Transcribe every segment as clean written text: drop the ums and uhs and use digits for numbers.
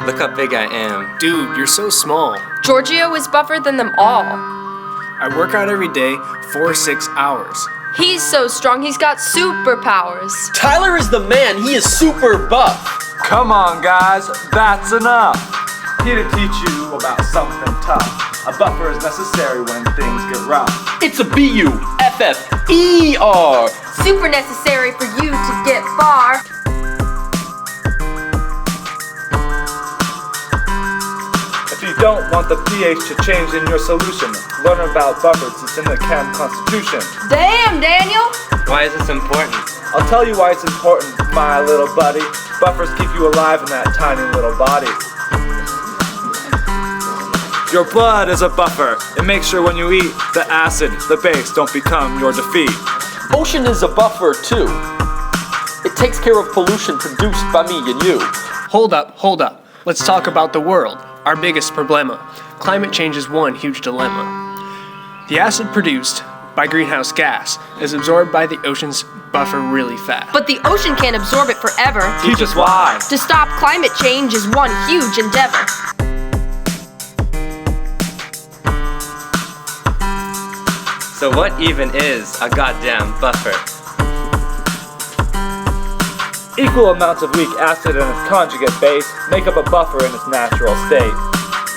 Look how big I am. Dude, you're so small. Giorgio is buffer than them all. I work out every day for 6 hours. He's so strong, he's got superpowers. Tyler is the man, he is super buff. Come on, guys, that's enough. Here to teach you about something tough. A buffer is necessary when things get rough. It's a B-U-F-F-E-R. Super necessary for you to get far. If you don't want the pH to change in your solution, learn about buffers, it's in the chem constitution. Damn, Daniel! Why is this important? I'll tell you why it's important, my little buddy. Buffers keep you alive in that tiny little body. Your blood is a buffer. It makes sure when you eat, the acid, the base don't become your defeat. Ocean is a buffer too. It takes care of pollution produced by me and you. Hold up. Let's talk about the world, our biggest problema. Climate change is one huge dilemma. The acid produced by greenhouse gas is absorbed by the ocean's buffer really fast. But the ocean can't absorb it forever. Teach us why. To stop climate change is one huge endeavor. So what even is a goddamn buffer? Equal amounts of weak acid and its conjugate base make up a buffer in its natural state.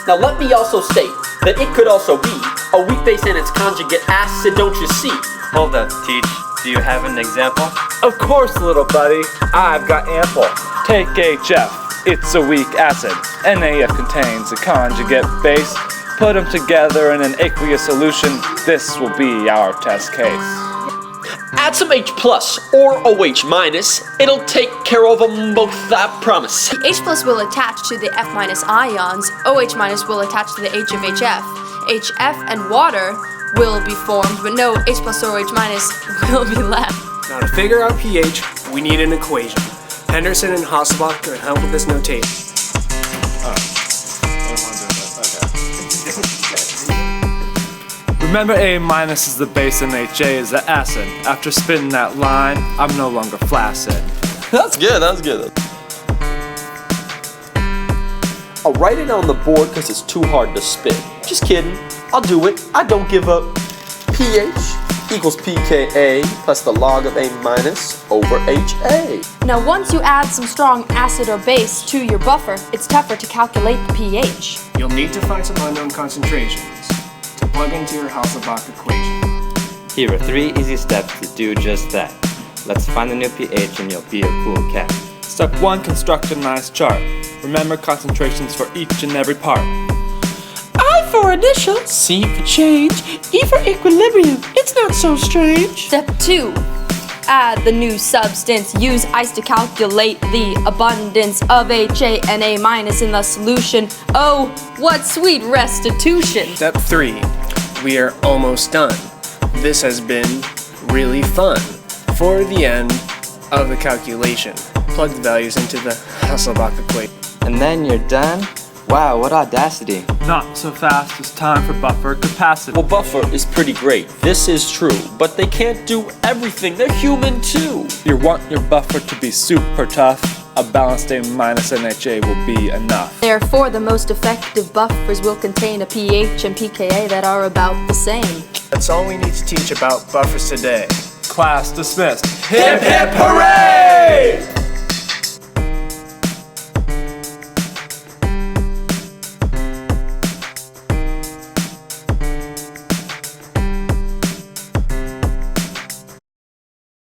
Now let me also state that it could also be a weak base and its conjugate acid, don't you see? Hold up, Teach. Do you have an example? Of course, little buddy, I've got ample. Take HF, it's a weak acid. NaF contains a conjugate base. Put them together in an aqueous solution. This will be our test case. Add some H plus or OH minus. It'll take care of them both, I promise. The H plus will attach to the F minus ions. OH minus will attach to the H of HF. HF and water will be formed, but no H plus or OH minus will be left. Now to figure out pH, we need an equation. Henderson and Hasselbalch can help with this notation. Remember A minus is the base and HA is the acid. After spinning that line, I'm no longer flaccid. That's good. I'll write it on the board because it's too hard to spin. Just kidding, I'll do it, I don't give up. pH equals pKa plus the log of A minus over HA. Now once you add some strong acid or base to your buffer, it's tougher to calculate the pH. You'll need to find some unknown concentrations to plug into your Hasselbalch equation. Here are 3 easy steps to do just that. Let's find the new pH and you'll be a cool cat. Step 1, construct a nice chart. Remember concentrations for each and every part. I for initial, C for change, E for equilibrium. It's not so strange. Step 2. Add the new substance. Use ice to calculate the abundance of HA and A minus in the solution. Oh, what sweet restitution. Step 3. We are almost done. This has been really fun. For the end of the calculation, plug the values into the Hasselbalch equation. And then you're done? Wow, what audacity. Not so fast, it's time for buffer capacity. Well, buffer is pretty great, this is true, but they can't do everything, they're human too. You want your buffer to be super tough, a balanced A minus and HA will be enough. Therefore, the most effective buffers will contain a pH and pKa that are about the same. That's all we need to teach about buffers today. Class dismissed. Hip hip hooray!